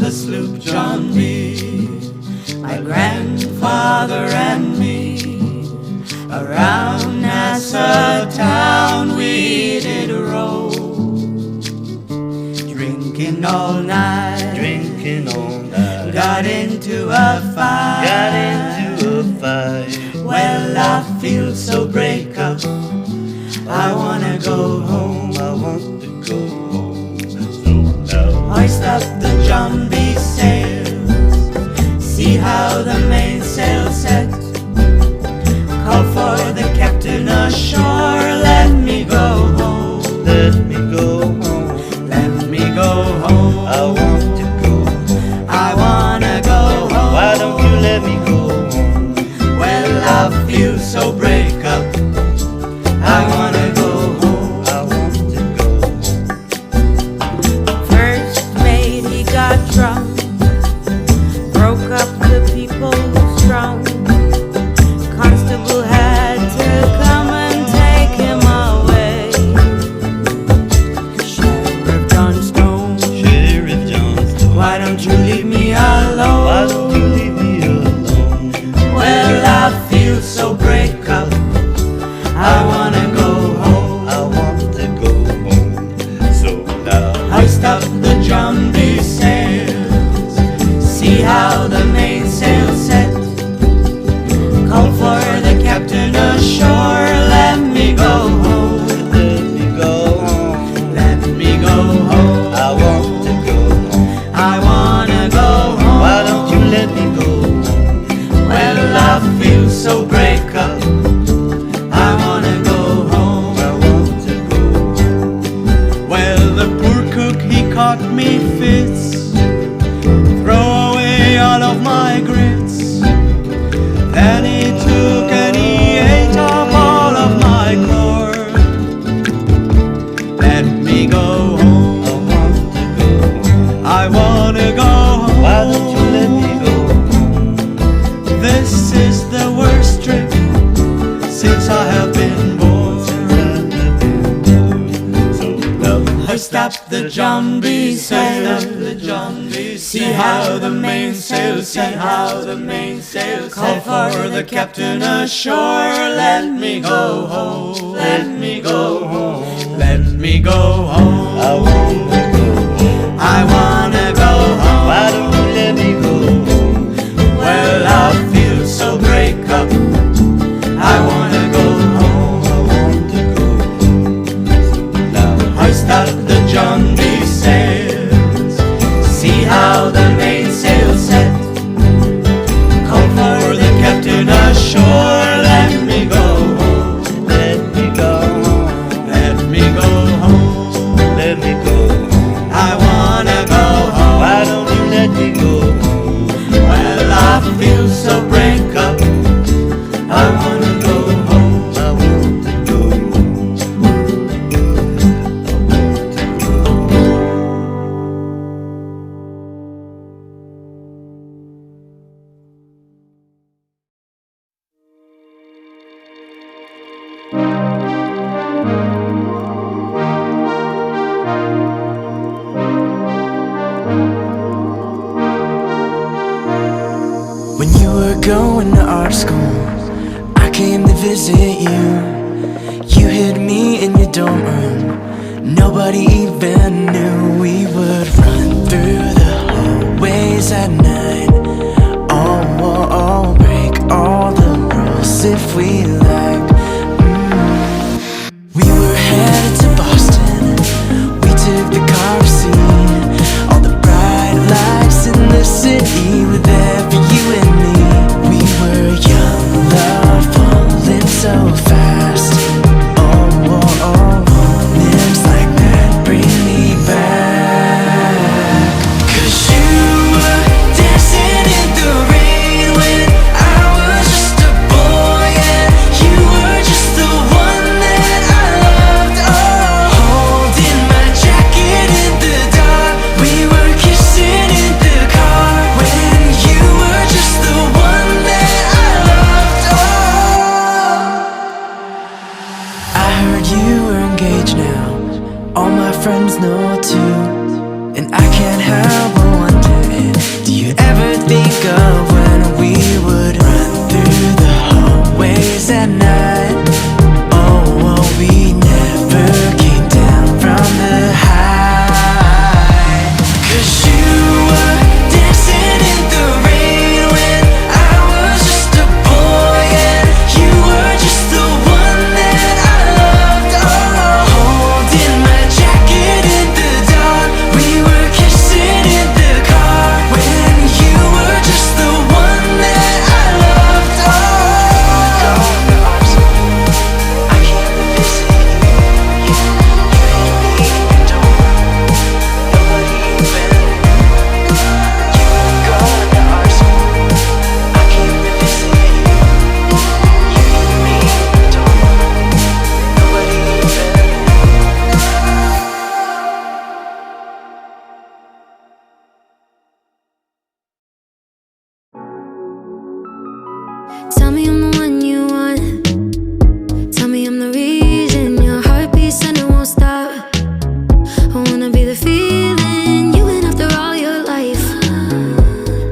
the sloop John B. My grandfather and me, around Nassau town we did roll, drinking all night, got into a fight, well I feel so break up, I wanna go home, so hoist up the John B sails, see how the mainsail set, call for the captain ashore, let me go home, let me go home, let me go home, I want to go home, I wanna go home, why don't you let me go home, well I feel so break up, I wanna go home, I want to go home. First mate he got drunk, broke up the people's drum, constable had to come and take him away. Sheriff Johnstone, why don't you leave me alone, why don't you leave me alone, well I feel so break up, I wanna go home, I want to go home, so now hoist up the John B sails, see how the mainsail set, call for the captain ashore, let me go home, let me go home, let me go home, I want to go home, I wanna go home, why don't you let me go home, well I feel so break up, I wanna go home, I want to go home. Well the poor cook he caught me fits, throw away all of my grits, then he took and he ate up all of my corn. Let me go home, I wanna go home, why don't you let me go home, this is the worst trip since I have been born. Hoist up the John B sail, see how the mainsail set, call for the captain ashore, let me go home, let me go home, let me go home, I wanna go home, I wanna go home, why don't you let me go home, well I feel so break up, I wanna go home, I want to go home, now hoist up the John B sails, see how the mainsail set, call for the captain ashore, let me go home, let me go home, let me go home, let me go home, I wanna go home, why don't you let me go home, well I feel so break up, I wanna go home, I want to go home, When you were going to art school, I came to visit you. You hid me in your dorm room, nobody even knew. We would run through the hallways at night, break all the rules if we like. We were headed to Boston, we took the car scene, all the bright lights in the city were there for you and me. We were young, love falling so fast. Names like that bring me back. 'Cause you were dancing in the rain when I was just a boy, and you were just the one that I loved. Oh, holding my jacket in the dark, we were kissing in the car when you were just the one that I loved. Oh, I heard you were engaged now, all my friends know too, and I can't help but wonder Tell me I'm the one you want. Tell me I'm the reason your heart beats and it won't stop. I wanna be the feeling you've been after all your life.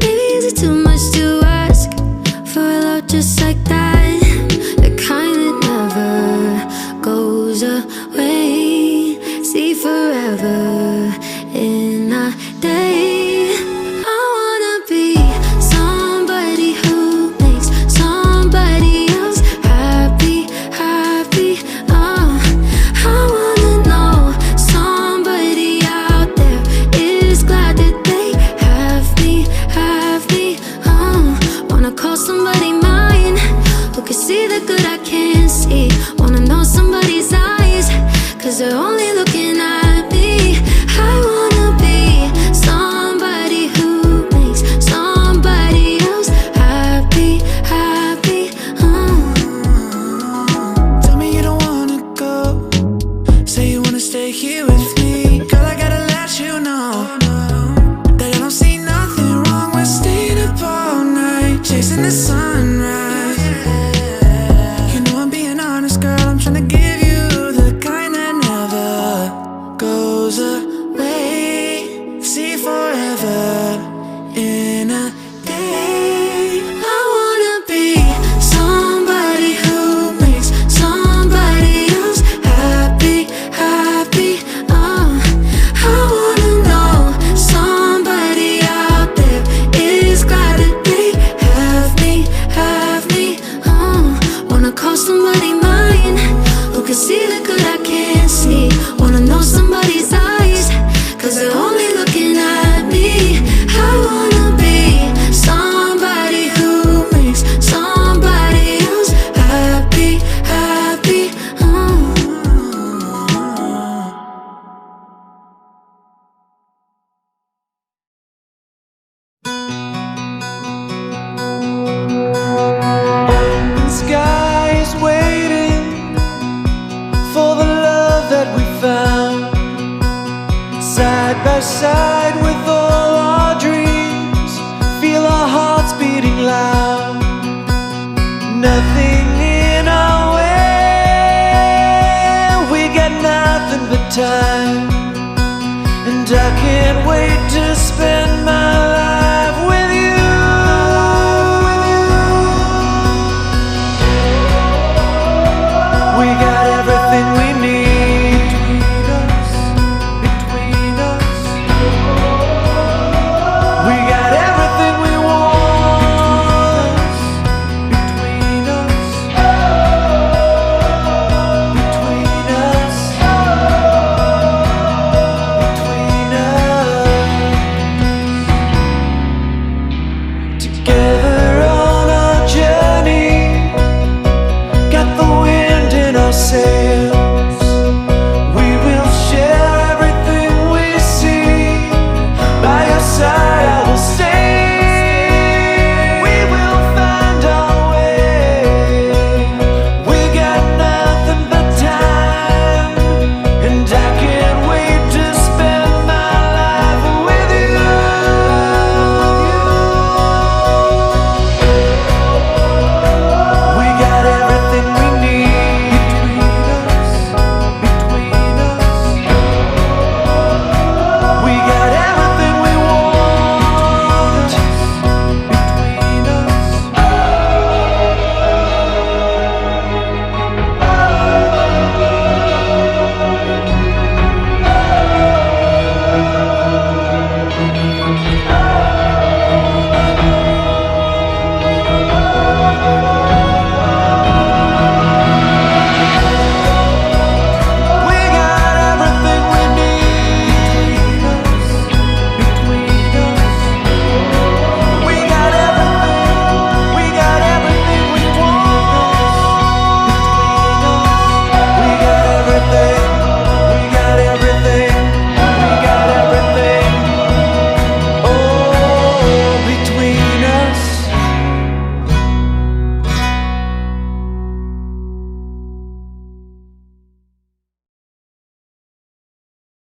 Maybe is it too much to ask for a love just like that? The kind that never goes away. See forever in a day. I wanna be somebody who makes somebody else happy, happy. I wanna know somebody out there is glad that they have me, have me. Wanna call somebody mine who can see the good I can't see. Wanna know somebody's eyes, 'cause they're only looking at me. I wanna be somebody who makes somebody else happy, happy. Tell me you don't wanna go. Say you wanna stay here with me. Girl, I gotta let you know that I don't see nothing wrong with staying up all night, chasing the sunrise. You know I'm being honest, girl. I'm trying to give you the kind that never goes away. See forever in a day. I wanna be somebody who makes somebody else happy, happy. I wanna know somebody out there is glad that they have me, have me. Wanna call somebody mine who can see the good I can't see. Wanna know somebody's eyes, 'cause they're only looking at me. I wanna be somebody who makes somebody else happy, happy. The sky is waiting for the love that we found, side by side with all our dreams. Feel our hearts beating loud. Nothing in our way. We got nothing but time.